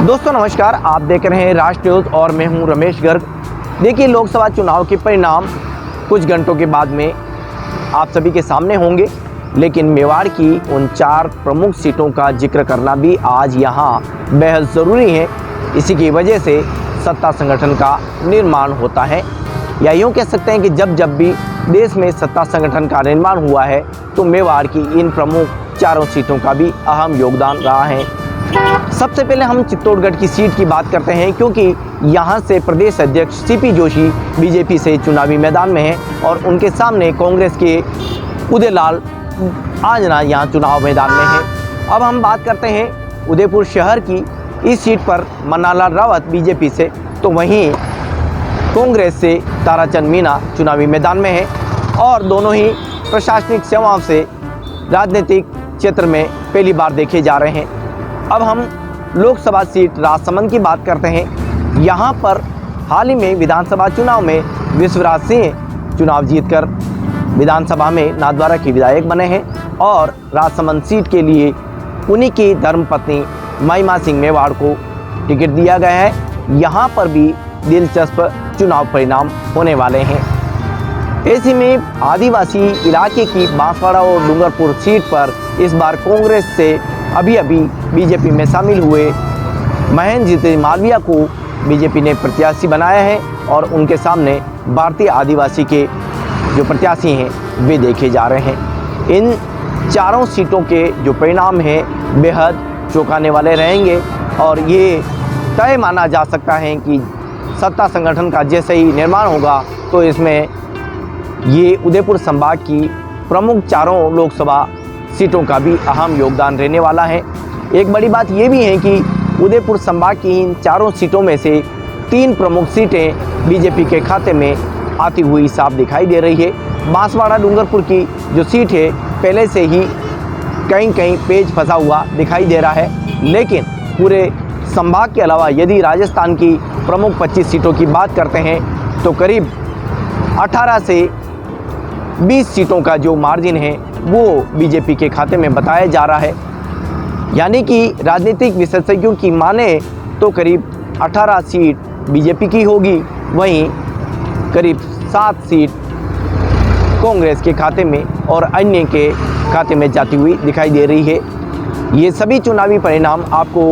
दोस्तों नमस्कार, आप देख रहे हैं राष्ट्र न्यूज़ और मैं हूं रमेश गर्ग। देखिए, लोकसभा चुनाव के परिणाम कुछ घंटों के बाद में आप सभी के सामने होंगे, लेकिन मेवाड़ की उन 4 प्रमुख सीटों का जिक्र करना भी आज यहां बेहद ज़रूरी है। इसी की वजह से सत्ता संगठन का निर्माण होता है, या यूँ कह सकते हैं कि जब भी देश में सत्ता संगठन का निर्माण हुआ है तो मेवाड़ की इन प्रमुख 4 सीटों का भी अहम योगदान रहा है। सबसे पहले हम चित्तौड़गढ़ की सीट की बात करते हैं, क्योंकि यहां से प्रदेश अध्यक्ष सीपी जोशी बीजेपी से चुनावी मैदान में हैं और उनके सामने कांग्रेस के उदयलाल आंजना यहां चुनाव मैदान में हैं। अब हम बात करते हैं उदयपुर शहर की। इस सीट पर मन्नालाल रावत बीजेपी से, तो वहीं कांग्रेस से ताराचंद मीणा चुनावी मैदान में है और दोनों ही प्रशासनिक सेवाओं से राजनीतिक क्षेत्र में पहली बार देखे जा रहे हैं। अब हम लोकसभा सीट राजसमंद की बात करते हैं। यहाँ पर हाल ही में विधानसभा चुनाव में विश्वराज सिंह चुनाव जीतकर विधानसभा में नाथद्वारा के विधायक बने हैं और राजसमंद सीट के लिए उन्हीं की धर्मपत्नी महिमा सिंह मेवाड़ को टिकट दिया गया है। यहाँ पर भी दिलचस्प चुनाव परिणाम होने वाले हैं। ऐसे में आदिवासी इलाके की बांसवाड़ा और डूंगरपुर सीट पर इस बार कांग्रेस से अभी बीजेपी में शामिल हुए महेंद्र जी मालवीय को बीजेपी ने प्रत्याशी बनाया है और उनके सामने भारतीय आदिवासी के जो प्रत्याशी हैं वे देखे जा रहे हैं। इन 4 सीटों के जो परिणाम हैं बेहद चौंकाने वाले रहेंगे और ये तय माना जा सकता है कि सत्ता संगठन का जैसे ही निर्माण होगा तो इसमें ये उदयपुर संभाग की प्रमुख 4 लोकसभा सीटों का भी अहम योगदान रहने वाला है। एक बड़ी बात ये भी है कि उदयपुर संभाग की इन 4 सीटों में से 3 प्रमुख सीटें बीजेपी के खाते में आती हुई साफ दिखाई दे रही है। बांसवाड़ा डूंगरपुर की जो सीट है पहले से ही कहीं पेच फंसा हुआ दिखाई दे रहा है, लेकिन पूरे संभाग के अलावा यदि राजस्थान की प्रमुख 25 सीटों की बात करते हैं तो करीब 18 से 20 सीटों का जो मार्जिन है वो बीजेपी के खाते में बताया जा रहा है। यानी कि राजनीतिक विशेषज्ञों की माने तो करीब 18 सीट बीजेपी की होगी, वहीं करीब 7 सीट कांग्रेस के खाते में और अन्य के खाते में जाती हुई दिखाई दे रही है। ये सभी चुनावी परिणाम आपको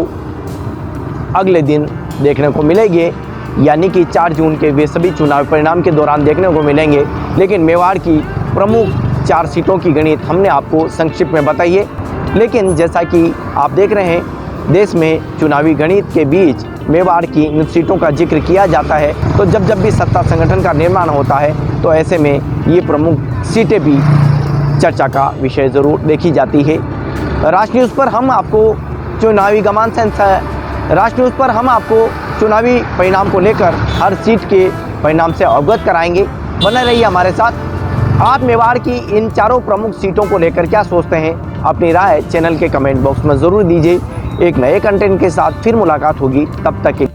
अगले दिन देखने को मिलेंगे, यानी कि 4 जून के वे सभी चुनावी परिणाम के दौरान देखने को मिलेंगे। लेकिन मेवाड़ की प्रमुख 4 सीटों की गणित हमने आपको संक्षिप्त में बताई है। लेकिन जैसा कि आप देख रहे हैं, देश में चुनावी गणित के बीच मेवाड़ की इन सीटों का जिक्र किया जाता है, तो जब भी सत्ता संगठन का निर्माण होता है तो ऐसे में ये प्रमुख सीटें भी चर्चा का विषय ज़रूर देखी जाती है। राष्ट्र न्यूज़ पर हम आपको चुनावी राष्ट्र न्यूज़ पर हम आपको चुनावी परिणाम को लेकर हर सीट के परिणाम से अवगत कराएंगे। बने रहिए हमारे साथ। आप मेवाड़ की इन 4 प्रमुख सीटों को लेकर क्या सोचते हैं? अपनी राय चैनल के कमेंट बॉक्स में ज़रूर दीजिए। एक नए कंटेंट के साथ फिर मुलाकात होगी, तब तक के